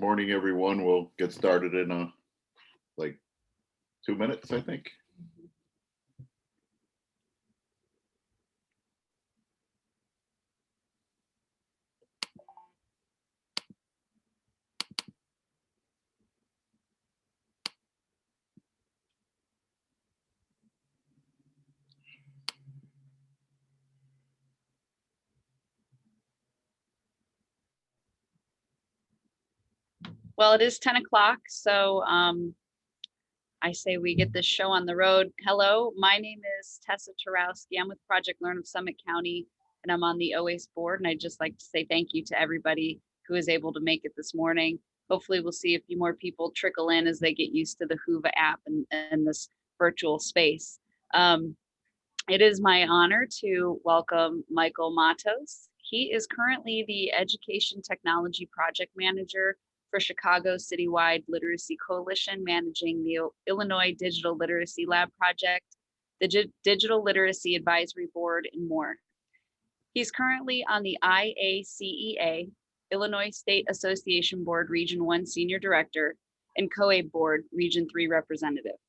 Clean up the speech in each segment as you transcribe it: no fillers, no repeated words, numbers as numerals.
morning, everyone. We'll get started in like 2 minutes, I think. Well, it is 10 o'clock, so I say we get this show on the road. Hello, my name is Tessa Tarowski. I'm with Project Learn of Summit County, and I'm on the OACE board. And I'd just like to say thank you to everybody who is able to make it this morning. Hopefully we'll see a few more people trickle in as they get used to the Whova app and this virtual space. It is my honor to welcome Michael Matos. He is currently the Education Technology Project Manager for Chicago Citywide Literacy Coalition, managing the Illinois Digital Literacy Lab Project, the Digital Literacy Advisory Board, and more. He's currently on the IACEA, Illinois State Association Board Region 1 Senior Director, and COABE Board Region 3 Representative.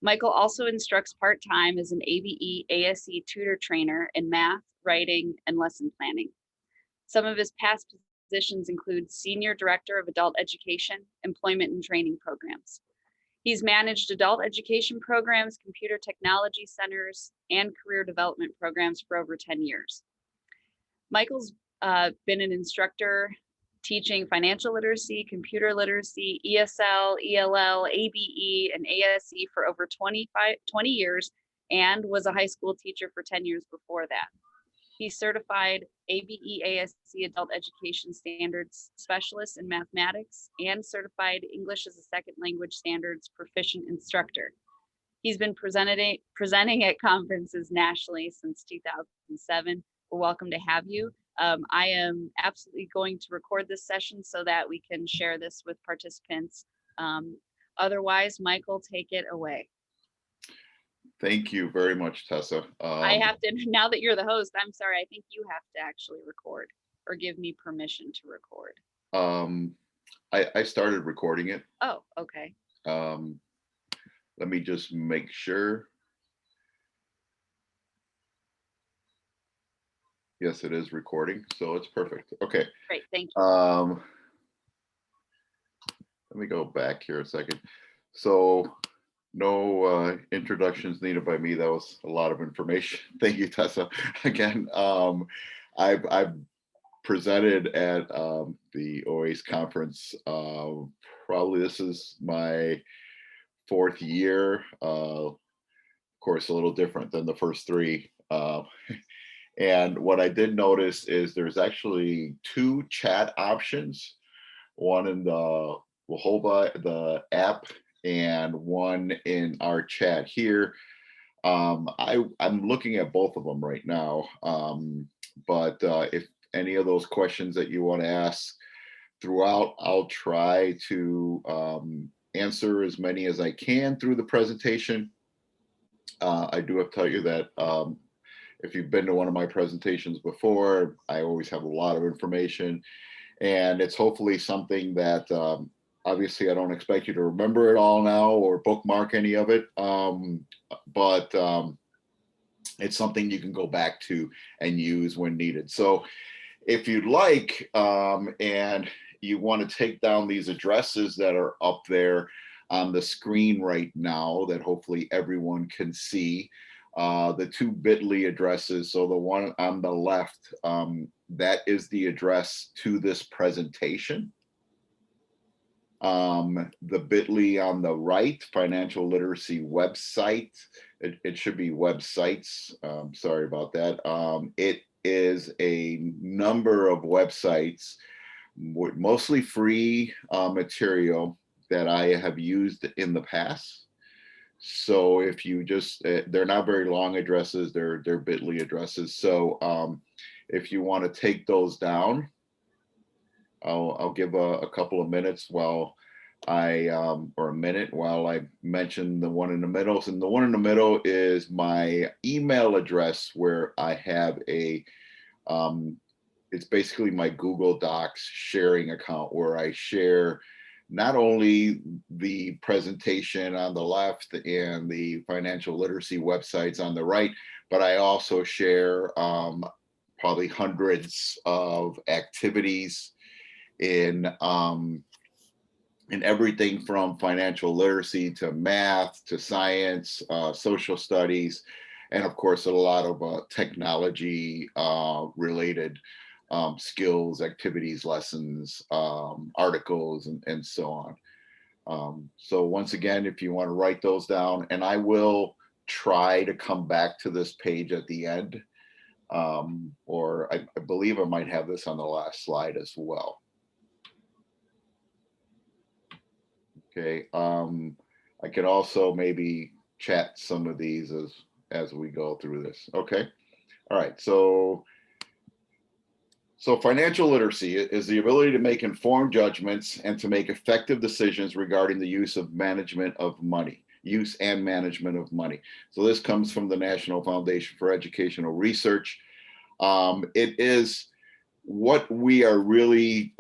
Michael also instructs part-time as an ABE ASE tutor trainer in math, writing, and lesson planning. Some of his past positions include Senior Director of Adult Education, Employment and Training Programs. He's managed adult education programs, computer technology centers, and career development programs for over 10 years. Michael's been an instructor teaching financial literacy, computer literacy, ESL, ELL, ABE, and ASE for over 20 years, and was a high school teacher for 10 years before that. He's certified ABE ASE Adult Education Standards Specialist in Mathematics and certified English as a Second Language Standards Proficient Instructor. He's been presenting at conferences nationally since 2007. We're welcome to have you. I am absolutely going to record this session so that we can share this with participants. Otherwise, Michael, take it away. Thank you very much, Tessa. I have to, now that you're the host, I'm sorry, I think you have to actually record or give me permission to record. I started recording it. Oh, okay. Let me just make sure. Yes, it is recording, so it's perfect. Okay. Great, thank you. Let me go back here a second. So no introductions needed by me. That was a lot of information. Thank you, Tessa. Again, I've presented at the OACE conference. Probably this is my 4th year. Of course, a little different than the first 3. And what I did notice is there's actually 2 chat options, one in the Whova, the app, and one in our chat here. I'm looking at both of them right now, but if any of those questions that you want to ask throughout, I'll try to answer as many as I can through the presentation. I do have to tell you that if you've been to one of my presentations before, I always have a lot of information, and it's hopefully something that obviously I don't expect you to remember it all now or bookmark any of it, but it's something you can go back to and use when needed. So if you'd like, and you want to take down these addresses that are up there on the screen right now that hopefully everyone can see, the 2 bit.ly addresses. So the one on the left, that is the address to this presentation. The bit.ly on the right, financial literacy website. It should be websites. Sorry about that. It is a number of websites, mostly free material that I have used in the past. So if you just, they're not very long addresses, they're bit.ly addresses. So if you want to take those down, I'll give a couple of minutes while or a minute while I mention the one in the middle. And the one in the middle is my email address, where I have a it's basically my Google Docs sharing account where I share not only the presentation on the left and the financial literacy websites on the right, but I also share probably hundreds of activities in everything from financial literacy to math to science, social studies, and of course a lot of technology related skills, activities, lessons, articles, and so on. So once again, if you want to write those down, and I will try to come back to this page at the end, or I believe I might have this on the last slide as well. Okay, I could also maybe chat some of these as we go through this. Okay, all right, so financial literacy is the ability to make informed judgments and to make effective decisions regarding the use and management of money. So this comes from the National Foundation for Educational Research. It is what we are really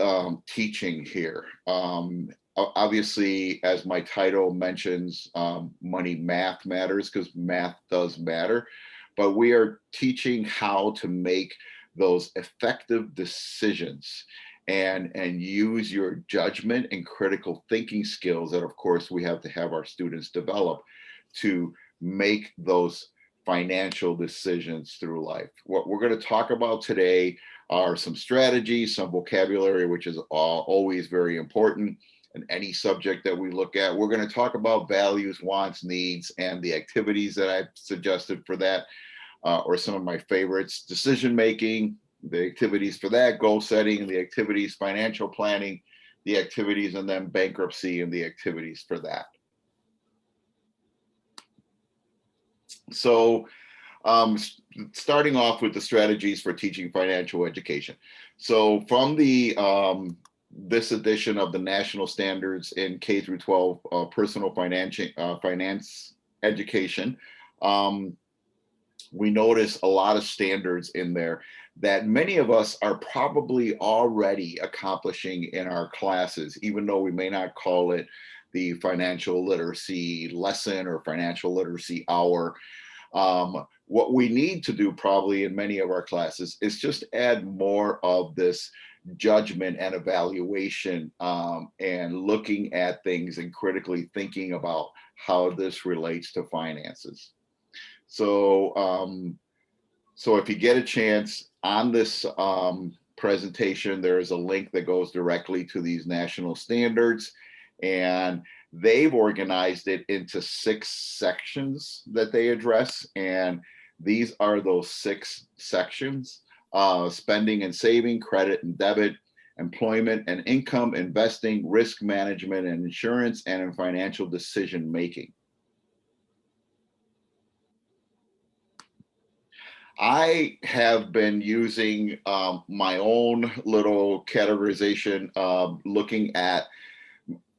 teaching here. Obviously, as my title mentions, math matters, because math does matter, but we are teaching how to make those effective decisions and use your judgment and critical thinking skills that of course we have to have our students develop to make those financial decisions through life. What we're going to talk about today are some strategies, some vocabulary, which is always very important in any subject that we look at. We're going to talk about values, wants, needs, and the activities that I've suggested for that. Or some of my favorites: decision making, the activities for that, goal setting, the activities, financial planning, the activities, and then bankruptcy and the activities for that. So starting off with the strategies for teaching financial education. So from the this edition of the National Standards in K through 12 personal finance education, we notice a lot of standards in there that many of us are probably already accomplishing in our classes, even though we may not call it the financial literacy lesson or financial literacy hour. What we need to do probably in many of our classes is just add more of this judgment and evaluation, and looking at things and critically thinking about how this relates to finances. So, so if you get a chance on this presentation, there is a link that goes directly to these national standards, and they've organized it into 6 sections that they address. And these are those 6 sections: spending and saving, credit and debit, employment and income, investing, risk management and insurance, and in financial decision making. I have been using my own little categorization, looking at,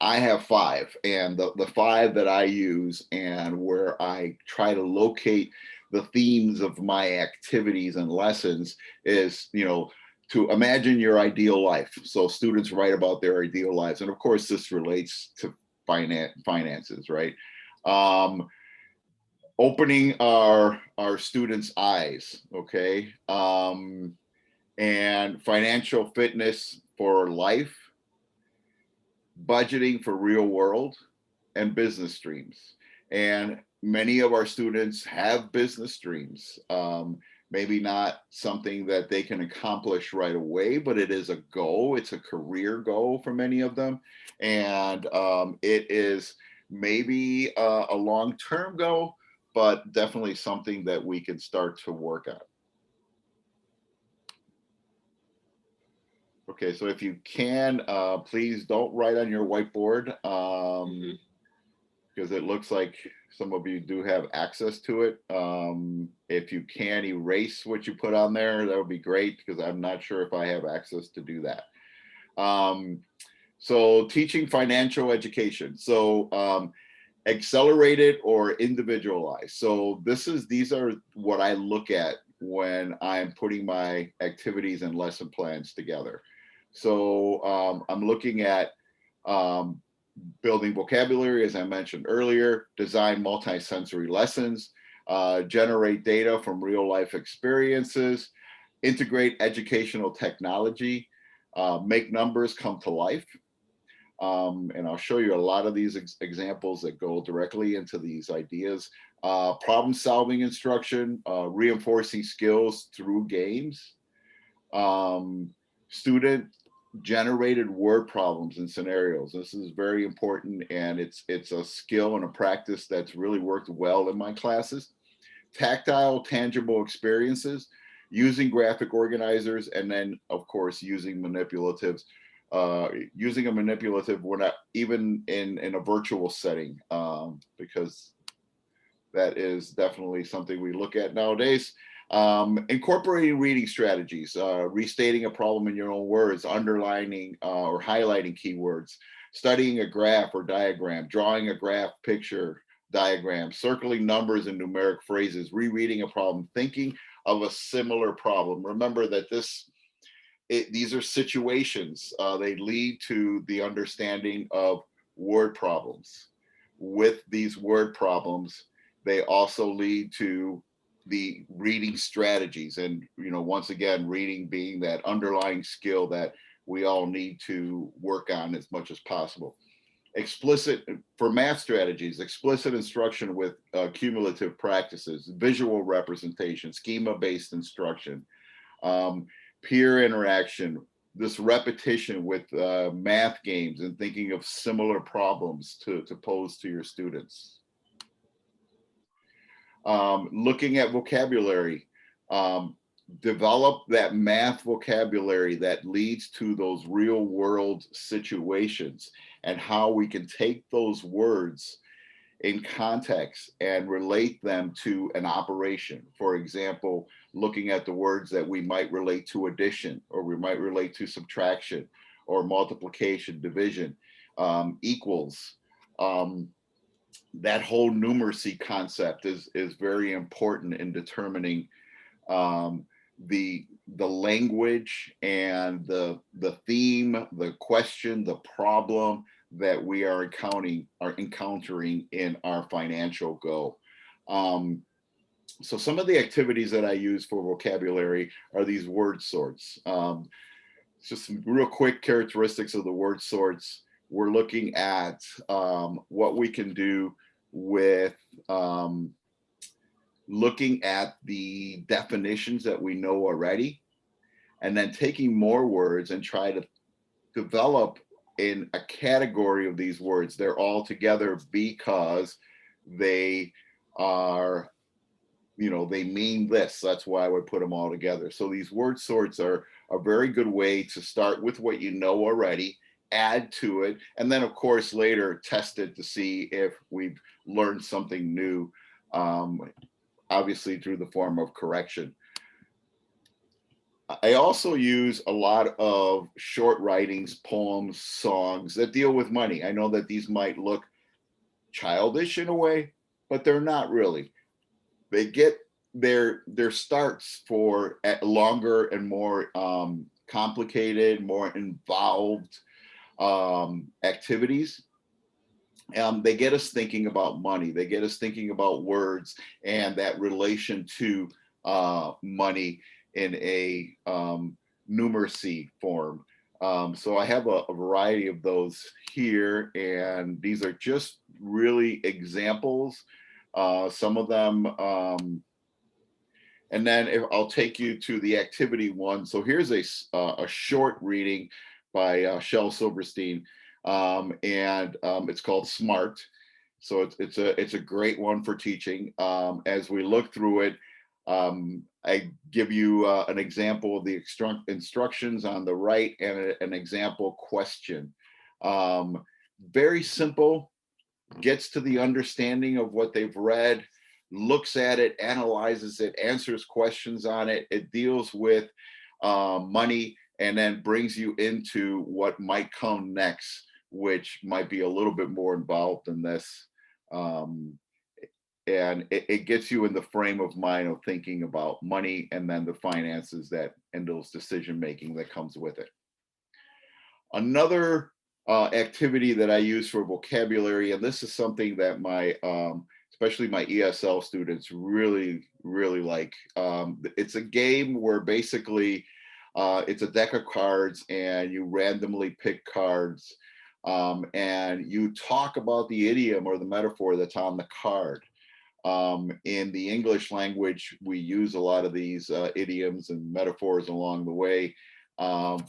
I have 5, and the 5 that I use and where I try to locate the themes of my activities and lessons is, to imagine your ideal life. So students write about their ideal lives. And of course, this relates to finances, right? Opening our students' eyes, okay? And financial fitness for life, budgeting for real world, and business dreams. And many of our students have business dreams. Maybe not something that they can accomplish right away, but it is a goal. It's a career goal for many of them. And it is maybe a long-term goal, but definitely something that we can start to work on. Okay, so if you can, please don't write on your whiteboard, because it looks like some of you do have access to it. If you can erase what you put on there, that would be great, because I'm not sure if I have access to do that. So teaching financial education. So accelerated or individualized. So these are what I look at when I'm putting my activities and lesson plans together. So I'm looking at um, building vocabulary, as I mentioned earlier, design multi-sensory lessons, generate data from real life experiences, integrate educational technology, make numbers come to life. And I'll show you a lot of these examples that go directly into these ideas. Problem solving instruction, reinforcing skills through games, student generated word problems and scenarios. This is very important, and it's a skill and a practice that's really worked well in my classes. Tactile, tangible experiences, using graphic organizers, and then of course using manipulatives. Using a manipulative, we're not even in a virtual setting, because that is definitely something we look at nowadays. Incorporating reading strategies, restating a problem in your own words, underlining or highlighting keywords, studying a graph or diagram, drawing a graph, picture, diagram, circling numbers and numeric phrases, rereading a problem, thinking of a similar problem. Remember that these are situations. They lead to the understanding of word problems. With these word problems, they also lead to the reading strategies. And, once again, reading being that underlying skill that we all need to work on as much as possible. Explicit, for math strategies, explicit instruction with cumulative practices, visual representation, schema-based instruction, peer interaction, this repetition with math games and thinking of similar problems to pose to your students. Looking at vocabulary, develop that math vocabulary that leads to those real world situations and how we can take those words in context and relate them to an operation. For example, looking at the words that we might relate to addition, or we might relate to subtraction, or multiplication, division, equals. That whole numeracy concept is very important in determining the language and the theme, the question, the problem that we are encountering in our financial go. So some of the activities that I use for vocabulary are these word sorts. Just some real quick characteristics of the word sorts. We're looking at what we can do with looking at the definitions that we know already, and then taking more words and try to develop in a category of these words. They're all together because they are, they mean this. That's why I would put them all together. So these word sorts are a very good way to start with what you know already, add to it, and then of course later test it to see if we've learned something new, obviously through the form of correction. I also use a lot of short writings, poems, songs that deal with money. I know that these might look childish in a way, but they're not really. They get their starts for longer and more complicated, more involved activities. They get us thinking about money. They get us thinking about words and that relation to money in a numeracy form. So I have a variety of those here, and these are just really examples. Some of them, and then I'll take you to the activity one. So here's a short reading by Shel Silverstein, and it's called Smart. So it's a great one for teaching. As we look through it, I give you an example of the instructions on the right and an example question. Very simple, gets to the understanding of what they've read, looks at it, analyzes it, answers questions on it. It deals with money, and then brings you into what might come next, which might be a little bit more involved than this. and it gets you in the frame of mind of thinking about money and then the finances that and those decision making that comes with it. Another activity that I use for vocabulary, and this is something that my especially my ESL students really like. It's a game where basically it's a deck of cards and you randomly pick cards, and you talk about the idiom or the metaphor that's on the card. In the English language, we use a lot of these idioms and metaphors along the way.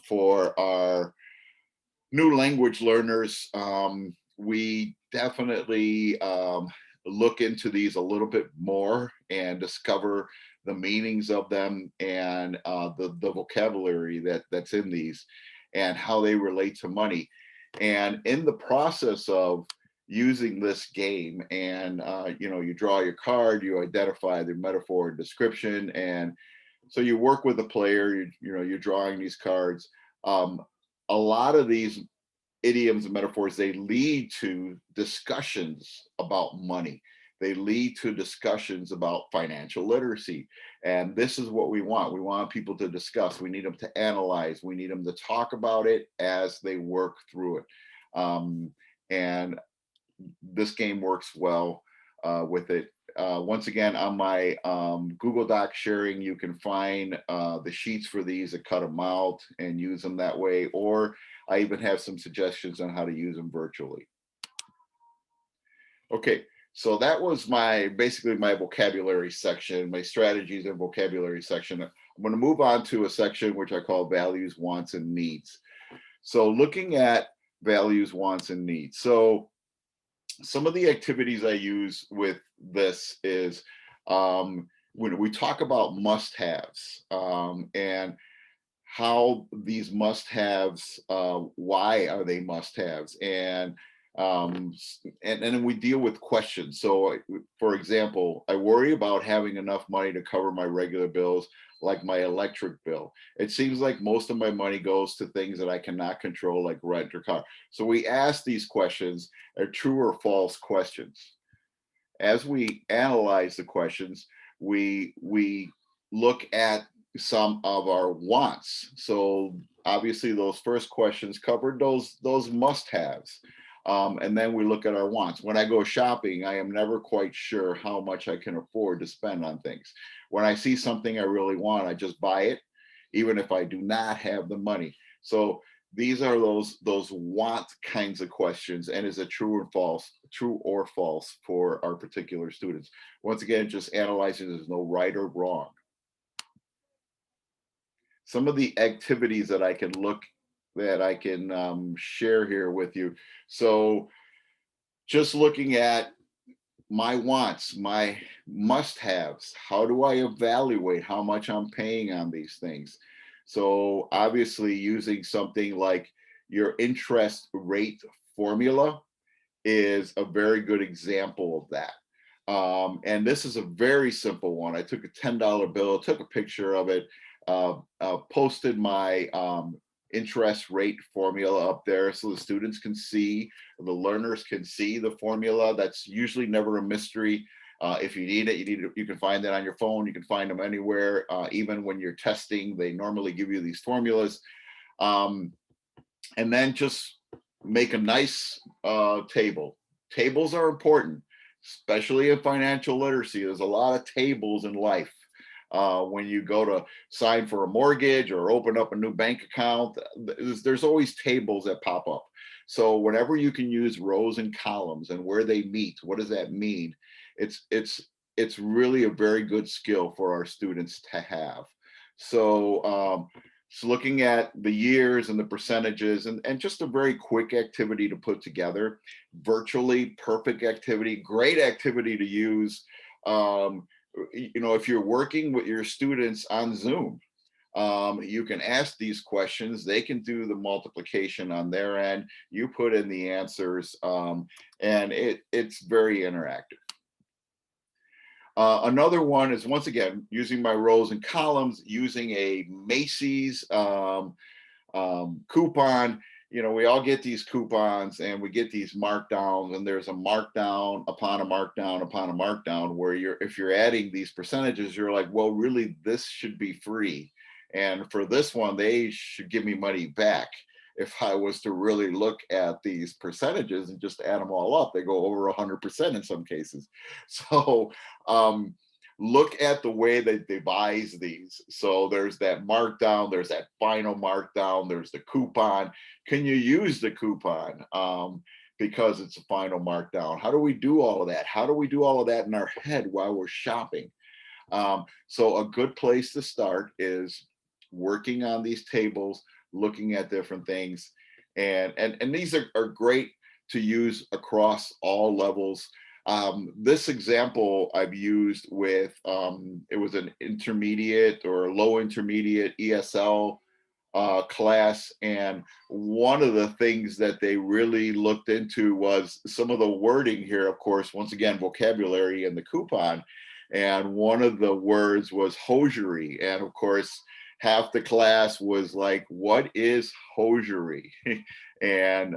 For our new language learners, we definitely look into these a little bit more and discover the meanings of them and the vocabulary that's in these and how they relate to money. And in the process of using this game, and you draw your card, you identify the metaphor and description, and so you work with the player, you're drawing these cards. A lot of these idioms and metaphors, they lead to discussions about money. They lead to discussions about financial literacy. And this is what we want. We want people to discuss. We need them to analyze. We need them to talk about it as they work through it. And this game works well with it. Once again, on my Google Doc sharing, you can find the sheets for these and cut them out and use them that way. Or I even have some suggestions on how to use them virtually. Okay, so that was basically my vocabulary section, my strategies and vocabulary section. I'm going to move on to a section which I call values, wants, and needs. So looking at values, wants, and needs. So some of the activities I use with this is when we talk about must-haves, and how these must-haves, why are they must-haves, and then we deal with questions. So for example, I worry about having enough money to cover my regular bills, like my electric bill. It seems like most of my money goes to things that I cannot control, like rent or car. So we ask these questions, are true or false questions. As we analyze the questions, we look at some of our wants. So obviously those first questions covered those must-haves. And then we look at our wants. When I go shopping, I am never quite sure how much I can afford to spend on things. When I see something I really want, I just buy it, even if I do not have the money. So these are those want kinds of questions. And is it true or false for our particular students? Once again, just analyzing, there's no right or wrong. Some of the activities that I can share here with you. So just looking at my wants, my must-haves, how do I evaluate how much I'm paying on these things? So obviously using something like your interest rate formula is a very good example of that. And this is a very simple one. I took a $10 bill, took a picture of it, posted my interest rate formula up there so the students can see, the learners can see the formula. That's usually never a mystery. If you need it, you can find that on your phone. You can find them anywhere. Even when you're testing, they normally give you these formulas. And then just make a nice table. Tables are important, especially in financial literacy. There's a lot of tables in life. When you go to sign for a mortgage or open up a new bank account, there's always tables that pop up. So whenever you can use rows and columns and where they meet, what does that mean? It's really a very good skill for our students to have. So looking at the years and the percentages, and just a very quick activity to put together, virtually perfect activity, great activity to use. If you're working with your students on Zoom, you can ask these questions. They can do the multiplication on their end. You put in the answers, and it's very interactive. Another one is, once again, using my rows and columns, using a Macy's coupon. we all get these coupons and we get these markdowns, and there's a markdown upon a markdown upon a markdown where if you're adding these percentages, you're like, well, really, this should be free. And for this one, they should give me money back. If I was to really look at these percentages and just add them all up, they go over 100% in some cases. So look at the way they devise these. So there's that markdown, there's that final markdown, there's the coupon. Can you use the coupon because it's a final markdown? How do we do all of that? How do we do all of that in our head while we're shopping? So a good place to start is working on these tables, looking at different things. And these are great to use across all levels. This example I've used with, it was an intermediate or low intermediate ESL class. And one of the things that they really looked into was some of the wording here, of course, once again, vocabulary in the coupon. And one of the words was hosiery. And of course, half the class was like, what is hosiery? And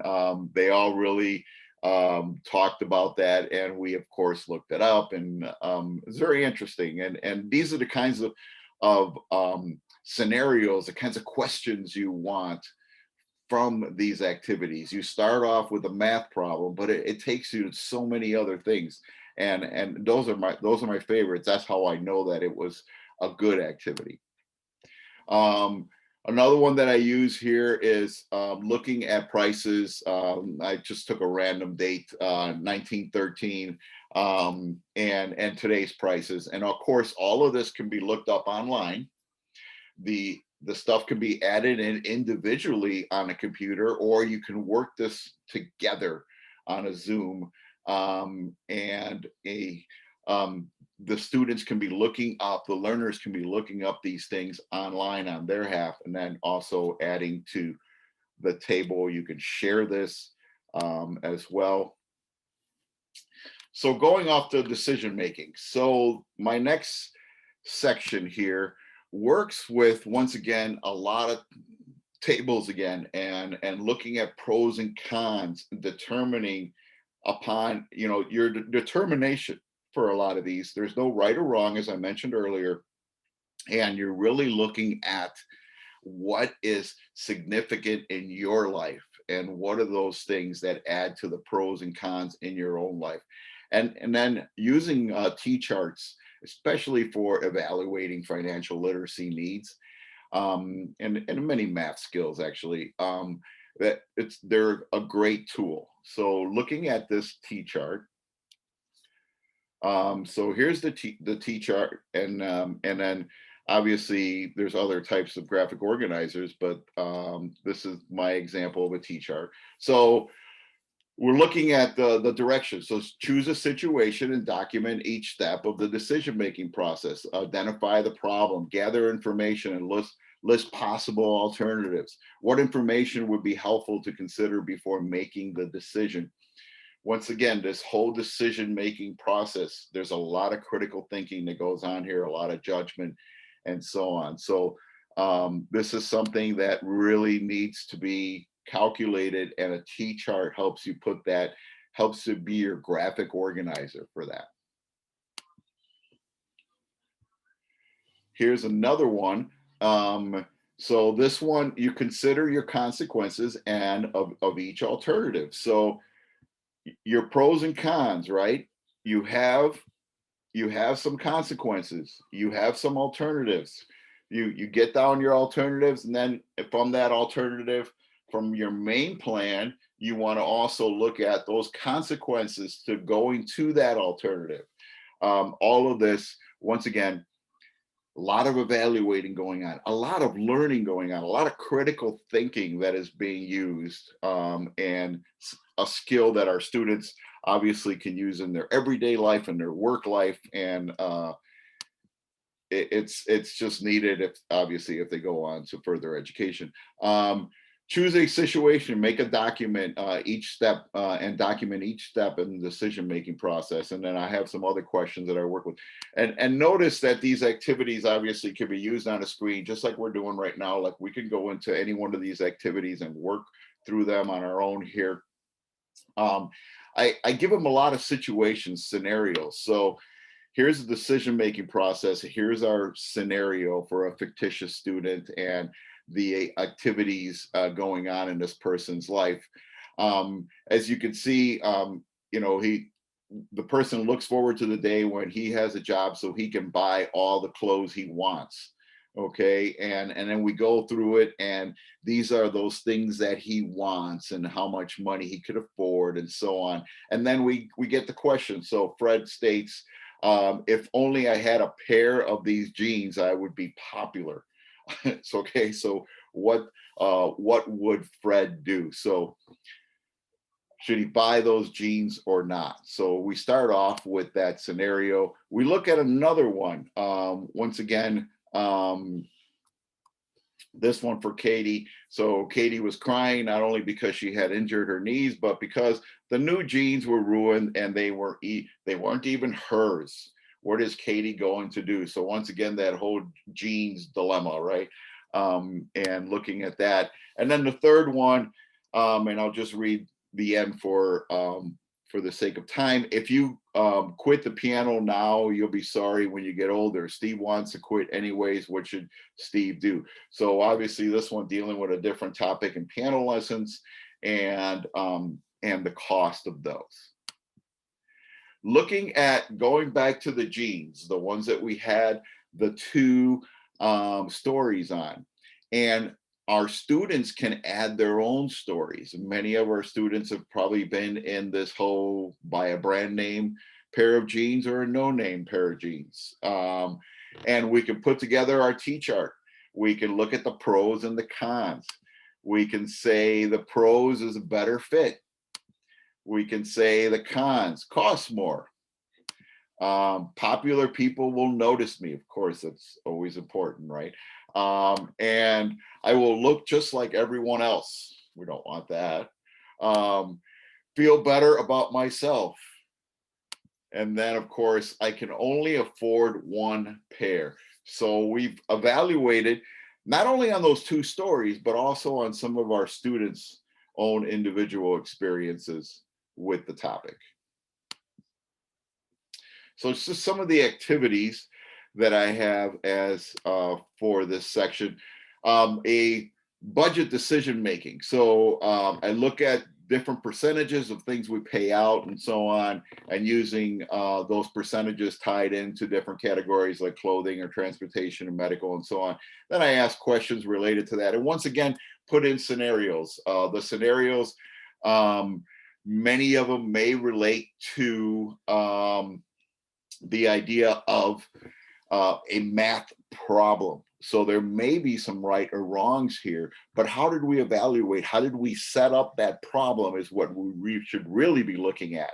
they all really talked about that. And we, of course, looked it up, and it's very interesting. And these are the kinds of scenarios, the kinds of questions you want from these activities. You start off with a math problem, but it takes you to so many other things. And those are my favorites. That's how I know that it was a good activity. Another one that I use here is looking at prices. I just took a random date, 1913, and today's prices. And of course, all of this can be looked up online. The stuff can be added in individually on a computer, or you can work this together on a Zoom. The students can be looking up, the learners can be looking up these things online on their half, and then also adding to the table. You can share this as well. So going off to decision making. So my next section here works with, once again, a lot of tables again, and looking at pros and cons, determining upon your determination. For a lot of these, there's no right or wrong, as I mentioned earlier, and you're really looking at what is significant in your life and what are those things that add to the pros and cons in your own life. And then using T-charts, especially for evaluating financial literacy needs, and many math skills actually, they're a great tool. So looking at this T-chart, so here's the T-chart, and then obviously there's other types of graphic organizers, but this is my example of a T-chart. So we're looking at the direction. So choose a situation and document each step of the decision-making process. Identify the problem, gather information, and list possible alternatives. What information would be helpful to consider before making the decision? Once again, this whole decision-making process, there's a lot of critical thinking that goes on here, a lot of judgment, and so on. So this is something that really needs to be calculated, and a T-chart helps you helps to be your graphic organizer for that. Here's another one. So this one, you consider your consequences and of each alternative. So your pros and cons, right? You have some consequences, you have some alternatives. You get down your alternatives, and then from that alternative, from your main plan, you want to also look at those consequences to going to that alternative. All of this, once again, a lot of evaluating going on, a lot of learning going on, a lot of critical thinking that is being used, and a skill that our students obviously can use in their everyday life and their work life. And it's just needed, if they go on to further education. choose a situation, make a document each step and document each step in the decision-making process. And then I have some other questions that I work with. And notice that these activities obviously can be used on a screen, just like we're doing right now. Like we can go into any one of these activities and work through them on our own here. I give them a lot of situations, scenarios. So here's the decision-making process. Here's our scenario for a fictitious student and the activities going on in this person's life. As you can see, you know, the person looks forward to the day when he has a job so he can buy all the clothes he wants. Okay, and then we go through it, and these are those things that he wants and how much money he could afford and so on. And then we get the question. So Fred states, if only I had a pair of these jeans, I would be popular. It's okay. So what would Fred do? So should he buy those jeans or not? So we start off with that scenario. We look at another one. Once again, this one for Katie. So Katie was crying not only because she had injured her knees, but because the new jeans were ruined and they weren't even hers. What is Katie going to do? So once again, that whole jeans dilemma, right? And looking at that. And then the third one, and I'll just read the end for the sake of time. If you quit the piano now, you'll be sorry when you get older. Steve wants to quit anyways. What should Steve do? So obviously this one dealing with a different topic in piano lessons and the cost of those. Looking at going back to the jeans, the ones that we had the two stories on, and our students can add their own stories. Many of our students have probably been in this whole buy a brand name pair of jeans or a no name pair of jeans. And we can put together our T-chart. We can look at the pros and the cons. We can say the pros is a better fit. We can say the cons cost more. Popular people will notice me. Of course, that's always important, right? And I will look just like everyone else. We don't want that. Feel better about myself. And then, of course, I can only afford one pair. So we've evaluated not only on those two stories, but also on some of our students' own individual experiences with the topic. So it's just some of the activities that I have as for this section. A budget decision making. So I look at different percentages of things we pay out and so on, and using those percentages tied into different categories like clothing or transportation and medical and so on. Then I ask questions related to that. And once again, put in scenarios. The scenarios, many of them may relate to the idea of a math problem. So there may be some right or wrongs here, but how did we evaluate? How did we set up that problem is what we should really be looking at.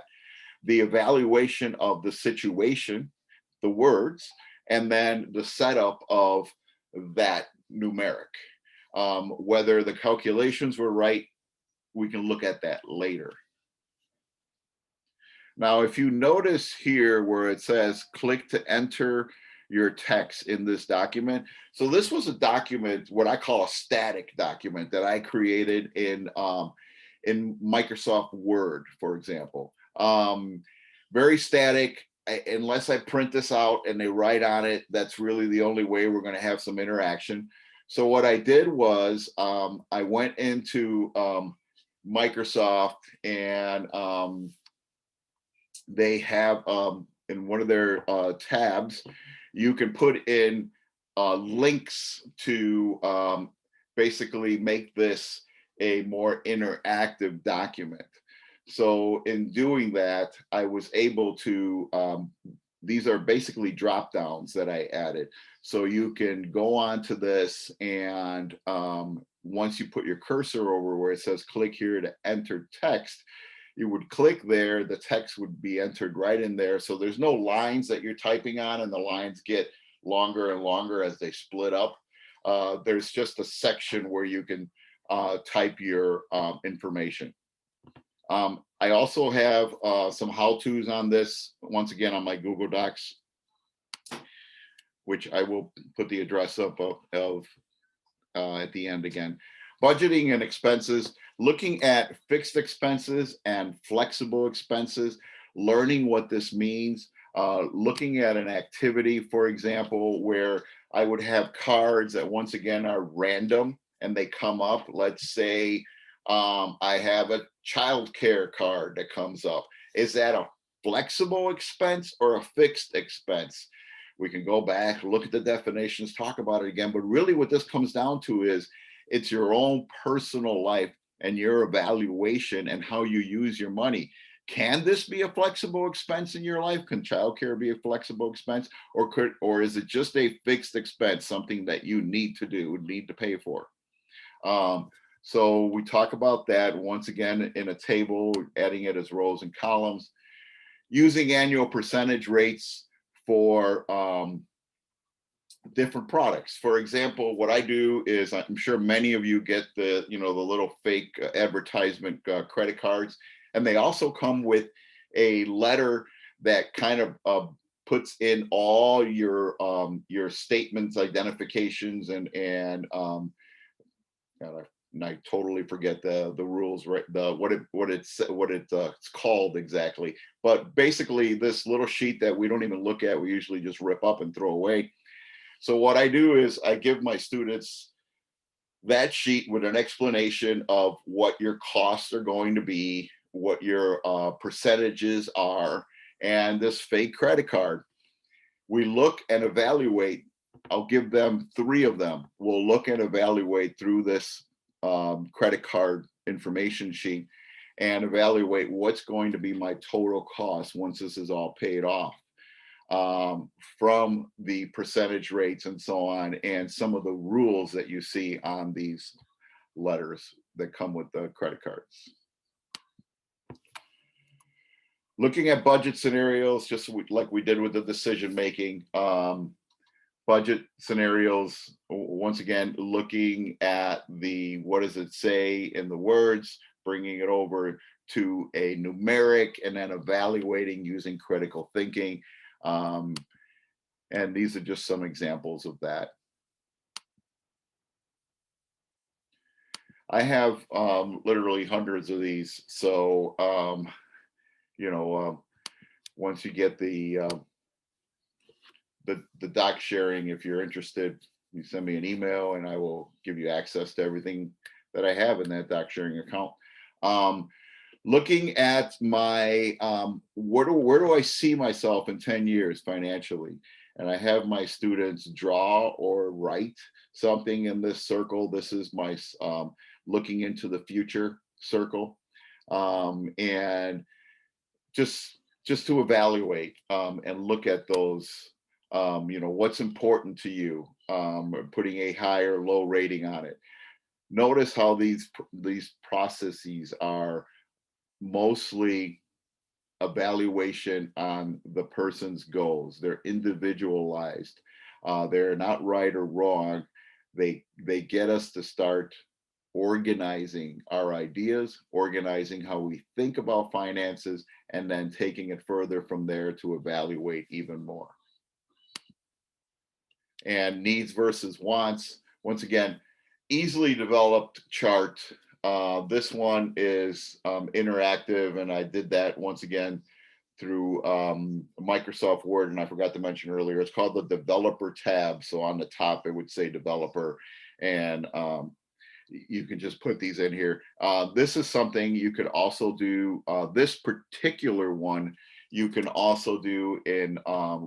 The evaluation of the situation, the words, and then the setup of that numeric. Whether the calculations were right, we can look at that later. Now, if you notice here where it says click to enter your text in this document. So this was a document, what I call a static document that I created in Microsoft Word, for example. Very static. Unless I print this out and they write on it, that's really the only way we're going to have some interaction. So what I did was I went into Microsoft, and they have in one of their tabs, you can put in links to basically make this a more interactive document. So in doing that, I was able to, these are basically drop downs that I added. So you can go on to this, and once you put your cursor over where it says click here to enter text, you would click there, the text would be entered right in there. So there's no lines that you're typing on, and the lines get longer and longer as they split up. There's just a section where you can type your information. I also have some how-tos on this, once again, on my Google Docs, which I will put the address up of at the end again. Budgeting and expenses, looking at fixed expenses and flexible expenses, learning what this means, looking at an activity, for example, where I would have cards that once again are random and they come up. Let's say I have a childcare card that comes up. Is that a flexible expense or a fixed expense? We can go back, look at the definitions, talk about it again. But really what this comes down to is it's your own personal life and your evaluation and how you use your money. Can this be a flexible expense in your life? Can childcare be a flexible expense, or is it just a fixed expense, something that you need to do, need to pay for? So we talk about that once again in a table, adding it as rows and columns, using annual percentage rates for different products. For example, what I do is, I'm sure many of you get the, the little fake advertisement credit cards, and they also come with a letter that kind of puts in all your statements, identifications, and I totally forget the rules, right? It's called exactly. But basically, this little sheet that we don't even look at, we usually just rip up and throw away. So what I do is I give my students that sheet with an explanation of what your costs are going to be, what your percentages are, and this fake credit card. We look and evaluate. I'll give them 3 of them. We'll look and evaluate through this credit card information sheet and evaluate what's going to be my total cost once this is all paid off, from the percentage rates and so on, and some of the rules that you see on these letters that come with the credit cards. Looking at budget scenarios, just like we did with the decision making, budget scenarios, once again, looking at what does it say in the words, bringing it over to a numeric, and then evaluating using critical thinking. And these are just some examples of that. I have literally hundreds of these. So, once you get the doc sharing, if you're interested, you send me an email and I will give you access to everything that I have in that doc sharing account. Looking at my, where do I see myself in 10 years financially? And I have my students draw or write something in this circle. This is my looking into the future circle. And just to evaluate and look at those, what's important to you, putting a high or low rating on it. Notice how these processes are mostly evaluation on the person's goals. They're individualized. They're not right or wrong. They get us to start organizing our ideas, organizing how we think about finances, and then taking it further from there to evaluate even more. And needs versus wants, once again, easily developed chart. This one is interactive, and I did that once again through Microsoft Word, and I forgot to mention earlier, it's called the developer tab. So on the top, it would say developer, and you can just put these in here. This is something you could also do. This particular one, you can also do in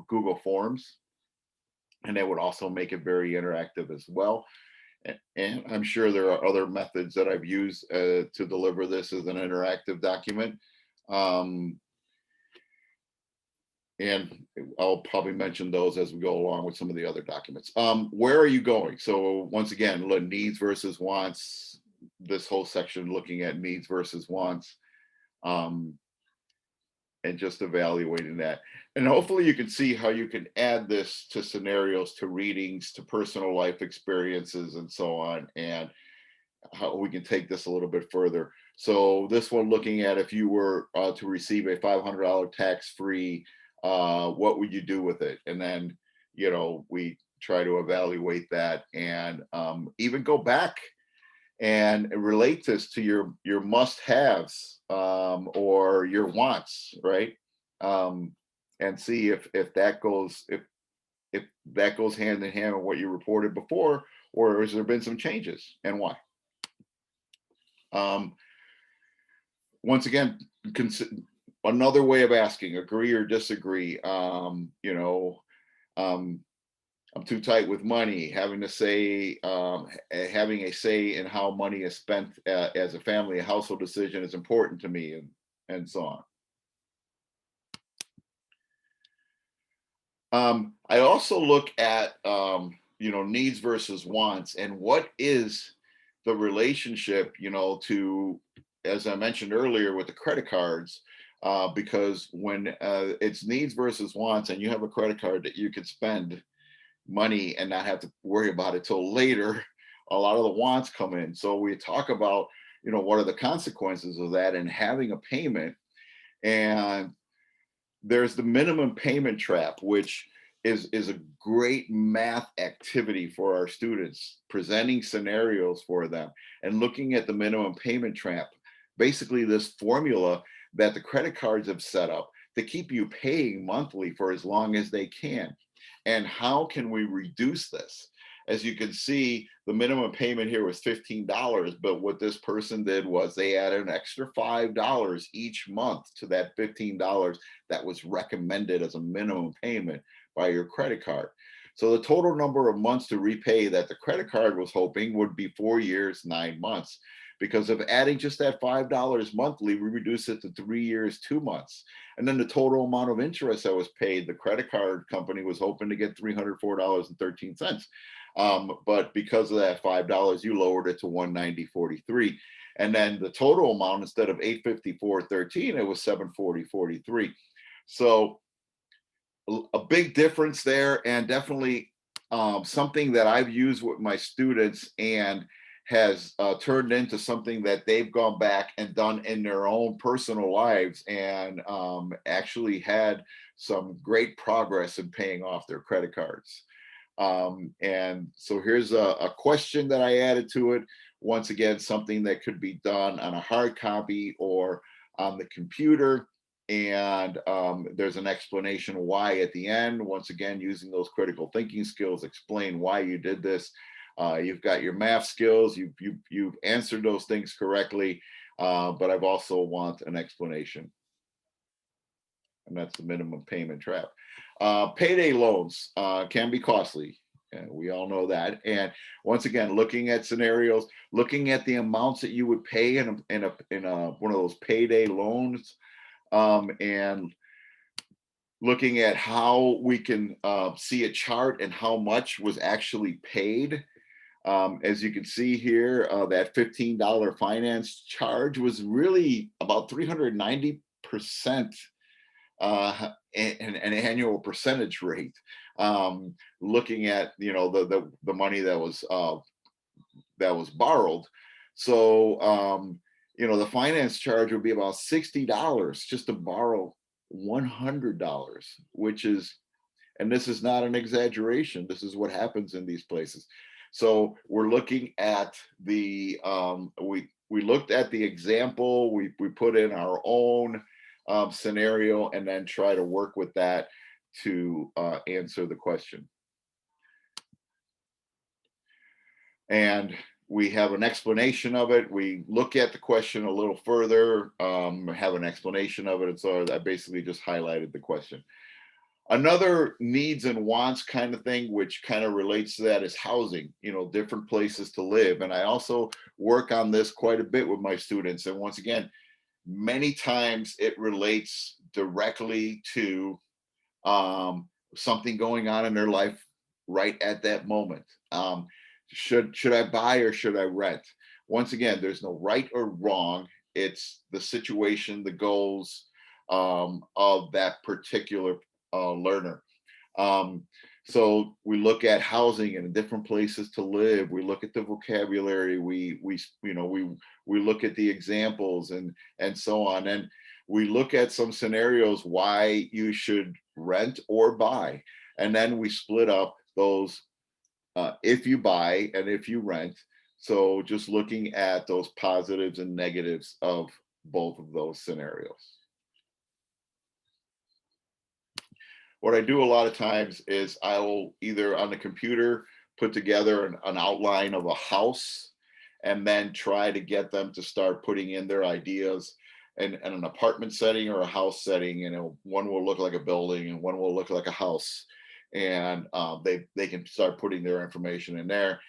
Google Forms, and that would also make it very interactive as well. And I'm sure there are other methods that I've used to deliver this as an interactive document. And I'll probably mention those as we go along with some of the other documents. Where are you going? So once again, needs versus wants, this whole section looking at needs versus wants, and just evaluating that. And hopefully you can see how you can add this to scenarios, to readings, to personal life experiences, and so on. And how we can take this a little bit further. So this one looking at if you were to receive a $500 tax-free, what would you do with it? And then, we try to evaluate that and even go back and relate this to your must-haves or your wants, right? And see if that goes if that goes hand in hand with what you reported before, or has there been some changes and why? Um, Once again, another way of asking, agree or disagree. Um, I'm too tight with money, having to say, having a say in how money is spent as a family, a household decision is important to me, and so on. I also look at needs versus wants, and what is the relationship, to, as I mentioned earlier with the credit cards, because when it's needs versus wants, and you have a credit card that you could spend money and not have to worry about it till later, a lot of the wants come in. So we talk about, what are the consequences of that and having a payment. And there's the minimum payment trap, which is a great math activity for our students, presenting scenarios for them and looking at the minimum payment trap. Basically, this formula that the credit cards have set up to keep you paying monthly for as long as they can. And how can we reduce this? As you can see, the minimum payment here was $15, but what this person did was they added an extra $5 each month to that $15 that was recommended as a minimum payment by your credit card. So the total number of months to repay that the credit card was hoping would be 4 years, 9 months. Because of adding just that $5 monthly, we reduce it to 3 years, 2 months. And then the total amount of interest that was paid, the credit card company was hoping to get $304.13. But because of that $5, you lowered it to $190.43. And then the total amount, instead of $854.13, it was $740.43. So a big difference there, and definitely something that I've used with my students and has turned into something that they've gone back and done in their own personal lives, and actually had some great progress in paying off their credit cards. And so here's a question that I added to it. Once again, something that could be done on a hard copy or on the computer. And there's an explanation why at the end. Once again, using those critical thinking skills, explain why you did this. You've got your math skills. You've answered those things correctly, but I've also want an explanation, and that's the minimum payment trap. Payday loans can be costly. And we all know that. And once again, looking at scenarios, looking at the amounts that you would pay in one of those payday loans, and looking at how we can see a chart and how much was actually paid. As you can see here, that $15 finance charge was really about 390% an annual percentage rate. Looking at the money that was borrowed. So the finance charge would be about $60 just to borrow $100, which is, and this is not an exaggeration, this is what happens in these places. So we're looking at the we looked at the example, we put in our own scenario, and then try to work with that to answer the question. And we have an explanation of it. We look at the question a little further, have an explanation of it. And so I basically just highlighted the question. Another needs and wants kind of thing, which kind of relates to that, is housing, different places to live. And I also work on this quite a bit with my students. And once again, many times it relates directly to something going on in their life right at that moment. Should I buy or should I rent? Once again, there's no right or wrong. It's the situation, the goals of that particular learner. So we look at housing and different places to live. We look at the vocabulary. We look at the examples and so on. And we look at some scenarios why you should rent or buy. And then we split up those if you buy and if you rent. So just looking at those positives and negatives of both of those scenarios. What I do a lot of times is I will either on the computer put together an outline of a house and then try to get them to start putting in their ideas in an apartment setting or a house setting. One will look like a building and one will look like a house. And they can start putting their information in there.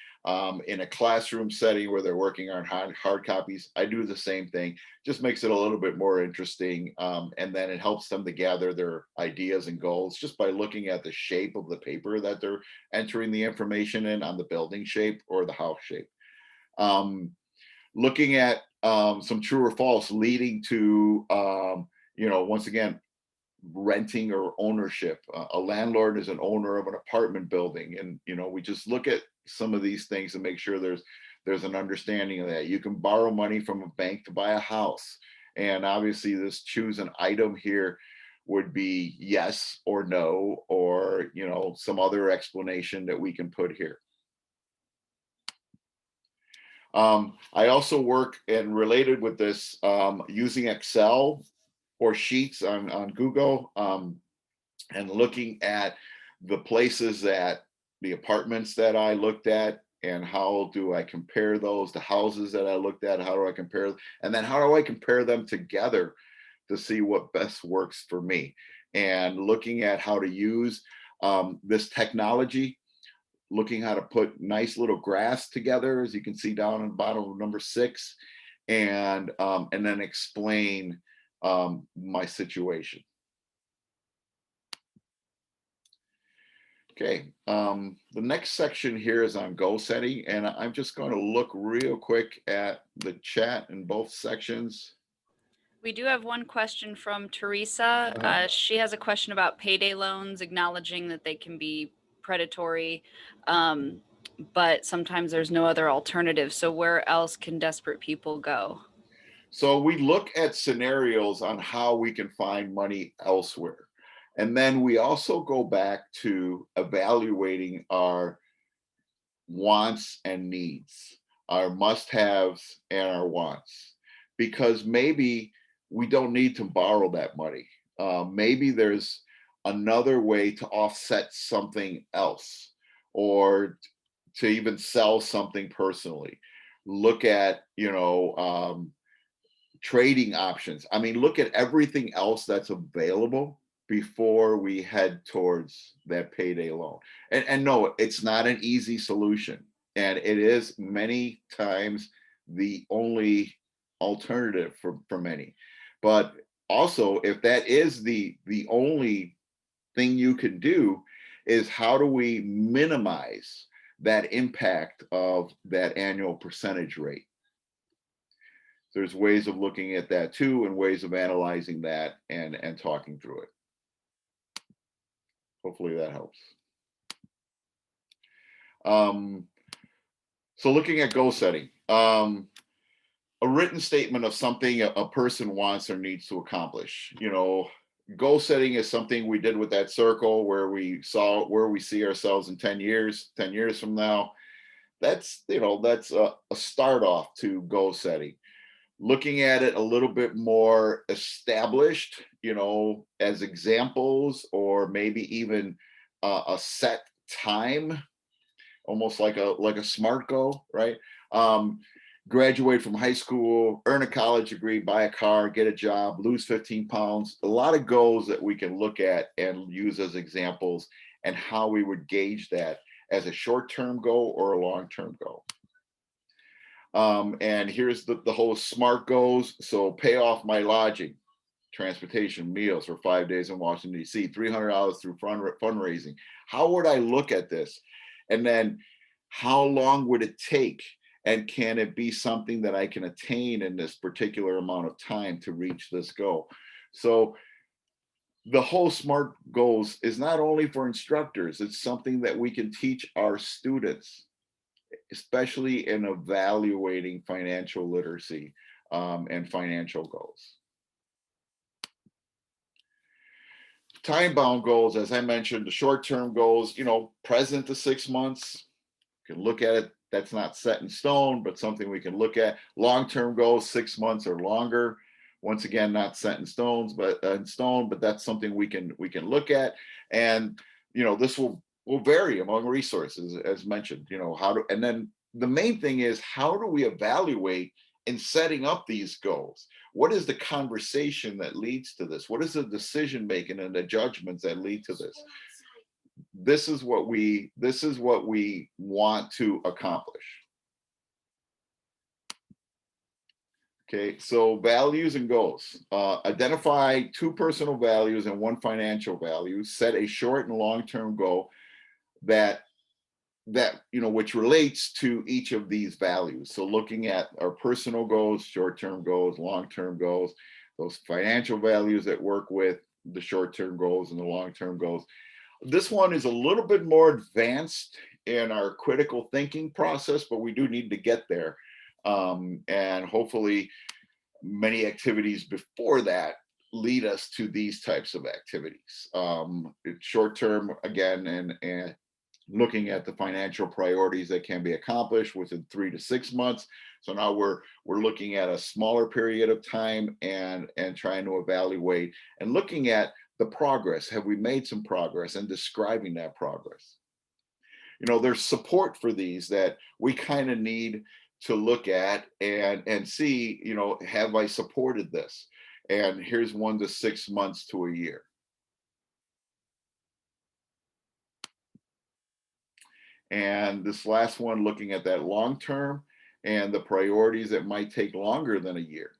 In a classroom setting where they're working on hard copies, I do the same thing. Just makes it a little bit more interesting. And then it helps them to gather their ideas and goals just by looking at the shape of the paper that they're entering the information in on the building shape or the house shape. Looking at some true or false leading to, once again, renting or ownership. A landlord is an owner of an apartment building, and we just look at some of these things and make sure there's an understanding of that. You can borrow money from a bank to buy a house, and obviously this choose an item here would be yes or no, or some other explanation that we can put here. I also work, and related with this, using Excel or sheets on Google, and looking at the places that the apartments that I looked at, and how do I compare those, the houses that I looked at, how do I compare, and then how do I compare them together to see what best works for me, and looking at how to use this technology, looking how to put nice little graphs together, as you can see down in the bottom of number 6, and then explain my situation. Okay, the next section here is on goal setting, and I'm just going to look real quick at the chat in both sections. We do have one question from Teresa. She has a question about payday loans, acknowledging that they can be predatory, but sometimes there's no other alternative. So where else can desperate people go? So we look at scenarios on how we can find money elsewhere. And then we also go back to evaluating our wants and needs, our must-haves and our wants, because maybe we don't need to borrow that money. Maybe there's another way to offset something else, or to even sell something personally. Look at, trading options. I mean, look at everything else that's available before we head towards that payday loan. And no, it's not an easy solution. And it is many times the only alternative for many. But also, if that is the only thing you can do, is how do we minimize that impact of that annual percentage rate? There's ways of looking at that too, and ways of analyzing that and talking through it. Hopefully that helps. So looking at goal setting, a written statement of something a person wants or needs to accomplish. Goal setting is something we did with that circle where we saw where we see ourselves in 10 years from now. That's a start off to goal setting. Looking at it a little bit more established, as examples, or maybe even a set time, almost like a SMART goal, right? Graduate from high school, earn a college degree, buy a car, get a job, lose 15 pounds. A lot of goals that we can look at and use as examples, and how we would gauge that as a short-term goal or a long-term goal. And here's the whole SMART goals. So pay off my lodging, transportation, meals for 5 days in Washington, D.C., $300 through fundraising. How would I look at this? And then how long would it take? And can it be something that I can attain in this particular amount of time to reach this goal? So the whole SMART goals is not only for instructors, it's something that we can teach our students, especially in evaluating financial literacy and financial goals. Time-bound goals, as I mentioned, the short-term goals, present to 6 months, you can look at it. That's not set in stone, but something we can look at. Long-term goals, 6 months or longer. Once again, not set in stone, but that's something we can look at. And this will vary among resources, as mentioned. And then the main thing is, how do we evaluate in setting up these goals? What is the conversation that leads to this? What is the decision making and the judgments that lead to this? This is what we want to accomplish. Okay, so values and goals. Identify 2 personal values and 1 financial value. Set a short and long-term goal that which relates to each of these values. So looking at our personal goals, short-term goals, long-term goals, those financial values that work with the short-term goals and the long-term goals. This one is a little bit more advanced in our critical thinking process, but we do need to get there. And hopefully many activities before that lead us to these types of activities. Short-term, again, and looking at the financial priorities that can be accomplished within 3 to 6 months. So now we're looking at a smaller period of time and trying to evaluate and looking at the progress. Have we made some progress, and describing that progress? There's support for these that we kind of need to look at and see, have I supported this? And here's 1 to 6 months to a year. And this last one, looking at that long term and the priorities that might take longer than a year.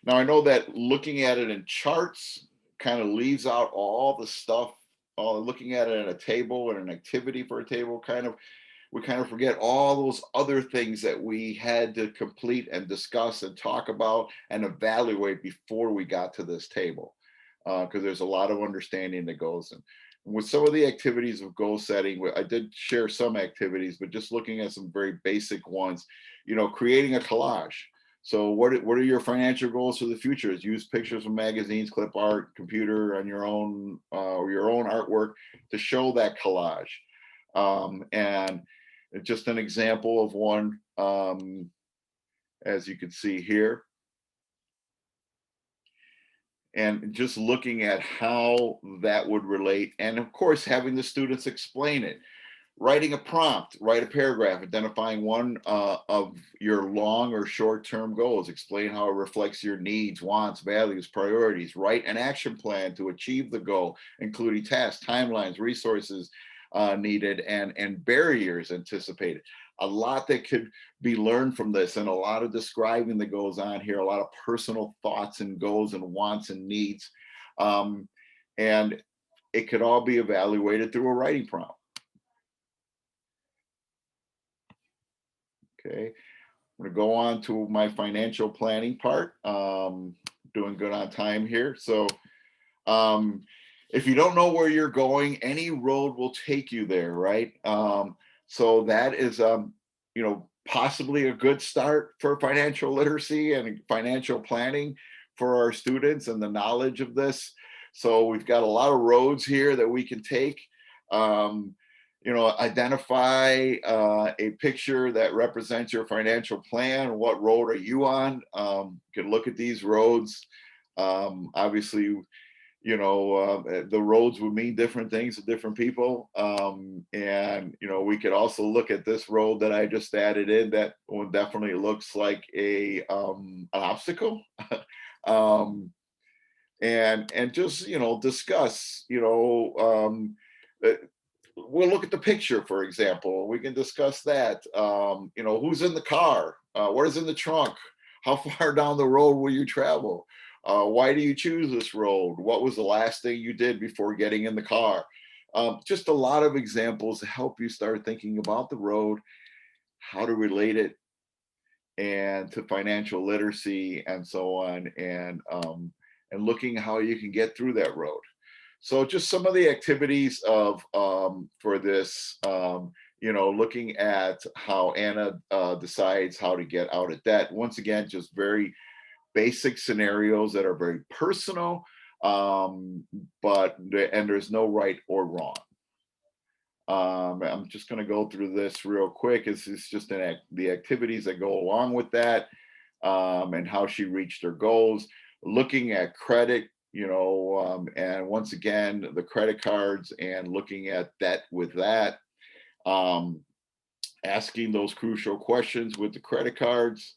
Now, I know that looking at it in charts kind of leaves out all the stuff. Looking at it at a table and an activity for a table, we kind of forget all those other things that we had to complete and discuss and talk about and evaluate before we got to this table. Because there's a lot of understanding that goes in. With some of the activities of goal setting, I did share some activities, but just looking at some very basic ones, creating a collage. So what are your financial goals for the future? Is use pictures from magazines, clip art, computer, on your own artwork to show that collage. And just an example of one, as you can see here. And just looking at how that would relate. And of course, having the students explain it. Writing a prompt, write a paragraph, identifying one of your long or short-term goals. Explain how it reflects your needs, wants, values, priorities. Write an action plan to achieve the goal, including tasks, timelines, resources needed, and barriers anticipated. A lot that could be learned from this, and a lot of describing that goes on here, a lot of personal thoughts and goals and wants and needs. And it could all be evaluated through a writing prompt. Okay, I'm going to go on to my financial planning part. Doing good on time here. So if you don't know where you're going, any road will take you there, right? So that is, possibly a good start for financial literacy and financial planning for our students and the knowledge of this. So we've got a lot of roads here that we can take. Identify a picture that represents your financial plan. What road are you on? You can look at these roads. Obviously, the roads would mean different things to different people. And we could also look at this road that I just added in that one definitely looks like an obstacle. And just, discuss, we'll look at the picture, for example. We can discuss that. Who's in the car? What is in the trunk? How far down the road will you travel? Why do you choose this road? What was the last thing you did before getting in the car? Just a lot of examples to help you start thinking about the road, how to relate it, and to financial literacy and so on, and looking how you can get through that road. So just some of the activities of for this, looking at how Anna decides how to get out of debt. Once again, just very basic scenarios that are very personal, and there's no right or wrong. I'm just going to go through this real quick. It's just the activities that go along with that, and how she reached her goals. Looking at credit, and once again, the credit cards and looking at debt with that. Asking those crucial questions with the credit cards.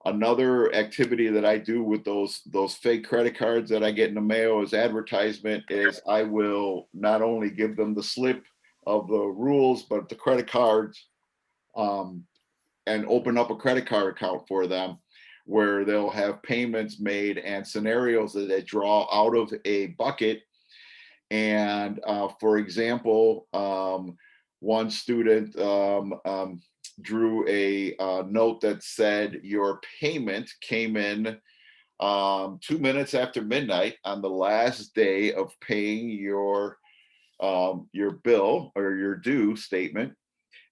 Another activity that I do with those fake credit cards that I get in the mail as advertisement is I will not only give them the slip of the rules, but the credit cards, and open up a credit card account for them where they'll have payments made and scenarios that they draw out of a bucket. And for example, one student drew a note that said your payment came in 2 minutes after midnight on the last day of paying your bill or your due statement.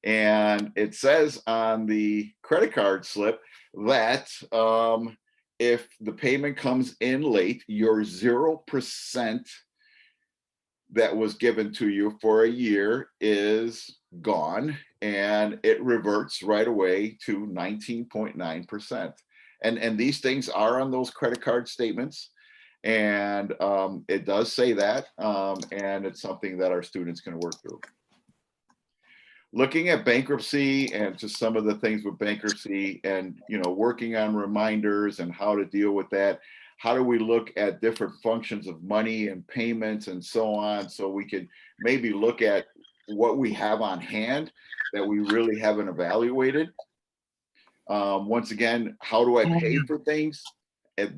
And it says on the credit card slip that if the payment comes in late, your 0% that was given to you for a year is gone, and it reverts right away to 19.9%. And these things are on those credit card statements, and it does say that, and it's something that our students can work through. Looking at bankruptcy and just some of the things with bankruptcy, and working on reminders and how to deal with that. How do we look at different functions of money and payments and so on, so we can maybe look at what we have on hand that we really haven't evaluated. Once again, how do I pay for things?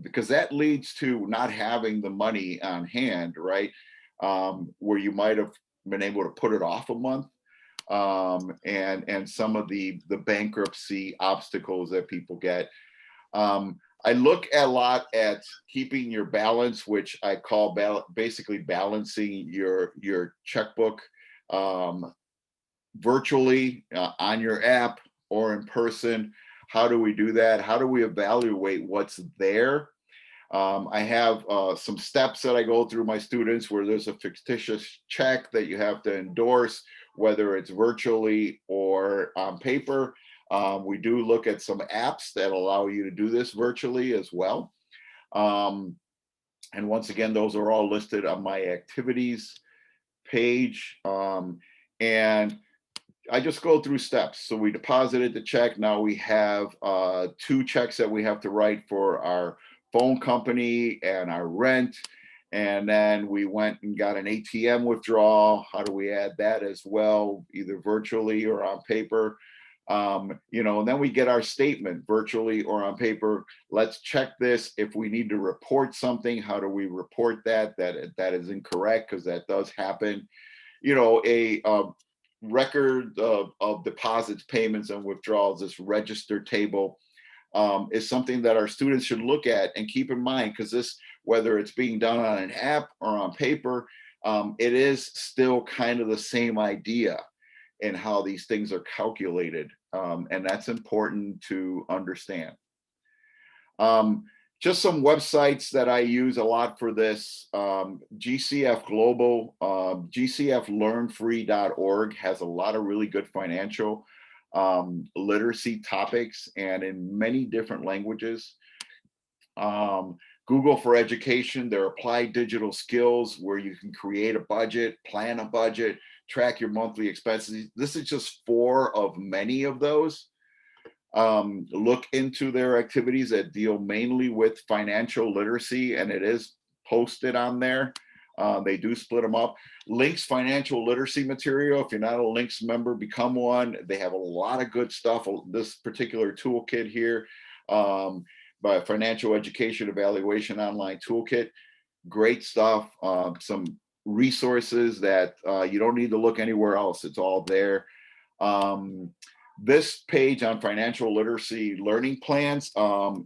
Because that leads to not having the money on hand, right? Where you might have been able to put it off a month, and some of the bankruptcy obstacles that people get. I look a lot at keeping your balance, which I call basically balancing your checkbook, virtually, on your app or in person. How do we do that? How do we evaluate what's there? I have some steps that I go through my students where there's a fictitious check that you have to endorse, whether it's virtually or on paper. We do look at some apps that allow you to do this virtually as well. And once again, those are all listed on my activities page. And I just go through steps. So we deposited the check. Now we have 2 checks that we have to write for our phone company and our rent. And then we went and got an ATM withdrawal. How do we add that as well, either virtually or on paper? And then we get our statement virtually or on paper. Let's check this. If we need to report something, how do we report that is incorrect? Because that does happen. A record of deposits, payments, and withdrawals, this register table, is something that our students should look at and keep in mind, because this, whether it's being done on an app or on paper, it is still kind of the same idea in how these things are calculated. And that's important to understand. Just some websites that I use a lot for this. GCF Global, GCFlearnfree.org has a lot of really good financial literacy topics, and in many different languages. Google for Education, their applied digital skills, where you can create a budget, plan a budget, track your monthly expenses. This is just 4 of many of those. Look into their activities that deal mainly with financial literacy, and it is posted on there. They do split them up. Links financial literacy material. If you're not a Links member, become one. They have a lot of good stuff. This particular toolkit here, by Financial Education Evaluation Online Toolkit, great stuff. Some resources that you don't need to look anywhere else. It's all there. this page on financial literacy learning plans,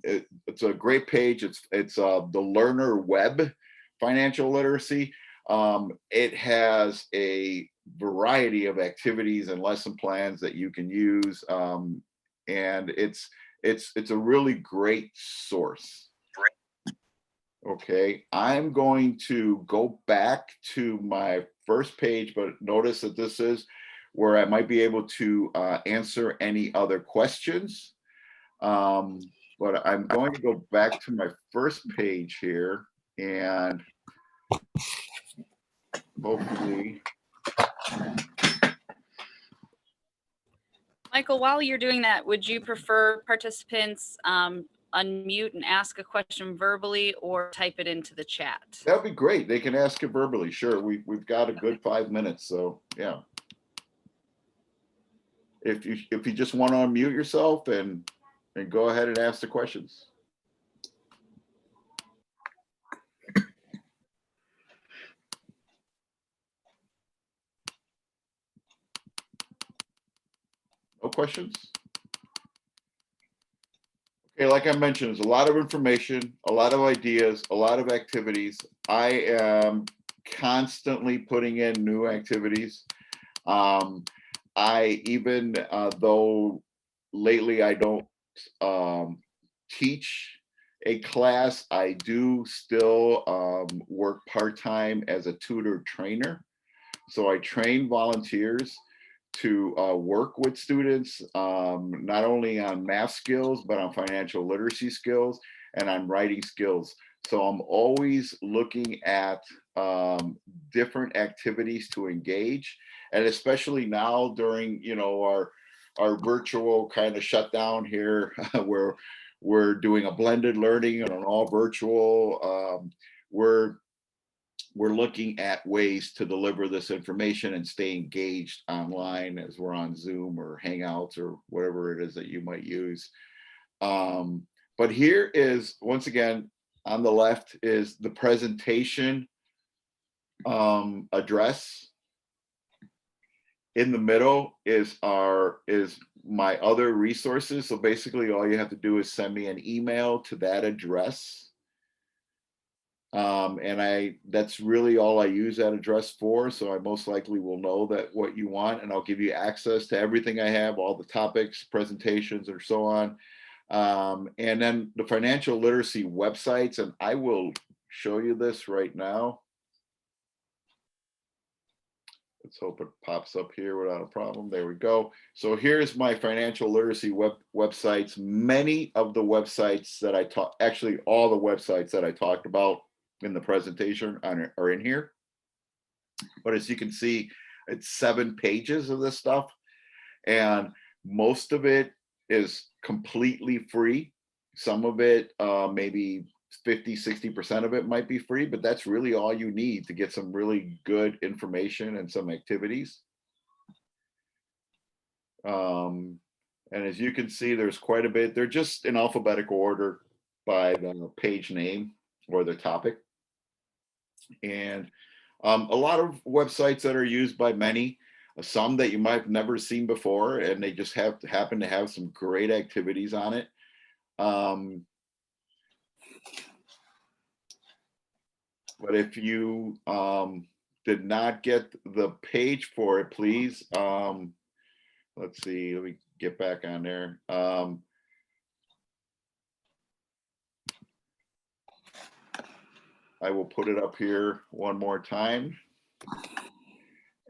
it's a great page. It's the Learner Web Financial Literacy. It has a variety of activities and lesson plans that you can use, and it's a really great source. Okay, I'm going to go back to my first page, but notice that this is where I might be able to answer any other questions. But I'm going to go back to my first page here, and hopefully. Michael, while you're doing that, would you prefer participants unmute and ask a question verbally or type it into the chat? That'd be great. They can ask it verbally. Sure. We've got a good 5 minutes. So yeah. If you just want to unmute yourself and go ahead and ask the questions. No questions? Okay, like I mentioned, there's a lot of information, a lot of ideas, a lot of activities. I am constantly putting in new activities. I even, though lately I don't teach a class, I do still work part-time as a tutor trainer. So I train volunteers to work with students, not only on math skills, but on financial literacy skills and on writing skills. So I'm always looking at different activities to engage. And especially now during, our virtual kind of shutdown here, where we're doing a blended learning and an all virtual, we're looking at ways to deliver this information and stay engaged online as we're on Zoom or Hangouts or whatever it is that you might use. But here is, once again, on the left is the presentation address. In the middle is my other resources. So basically all you have to do is send me an email to that address. And that's really all I use that address for. So I most likely will know that what you want, and I'll give you access to everything I have, all the topics, presentations, or so on. And then the financial literacy websites, and I will show you this right now. Let's hope it pops up here without a problem. There we go. So here's my financial literacy websites. Many of the websites that I taught, actually all the websites that I talked about in the presentation are in here. But as you can see, it's 7 pages of this stuff, and most of it is completely free. Some of it, maybe 50-60% of it might be free, but that's really all you need to get some really good information and some activities. And as you can see, there's quite a bit. They're just in alphabetical order by the page name or the topic. And a lot of websites that are used by many, some that you might have never seen before, and they just happen to have some great activities on it. But if you did not get the page for it, please, let's see, let me get back on there. I will put it up here one more time.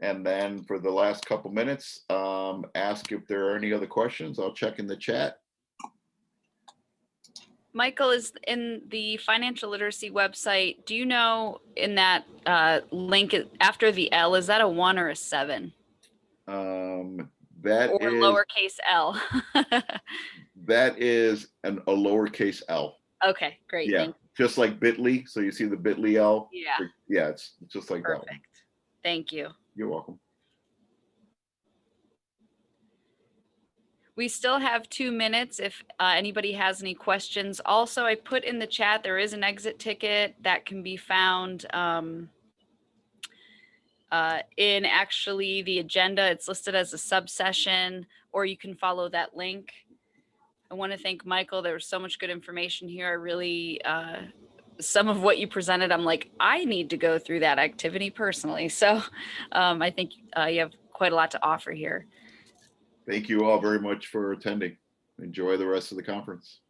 And then for the last couple minutes, ask if there are any other questions. I'll check in the chat. Michael, is in the financial literacy website, do you know in that link after the L, is that a 1 or a 7? That or is lowercase L. that is a lowercase L. Okay, great. Yeah, just like bit.ly. So you see the bit.ly L? Yeah. Yeah, it's just like Perfect. that one. Thank you. You're welcome. We still have 2 minutes if anybody has any questions. Also, I put in the chat, there is an exit ticket that can be found In actually the agenda, it's listed as a subsession, or you can follow that link. I want to thank Michael. There was so much good information here. I really, some of what you presented, I'm like, I need to go through that activity personally. So I think you have quite a lot to offer here. Thank you all very much for attending. Enjoy the rest of the conference.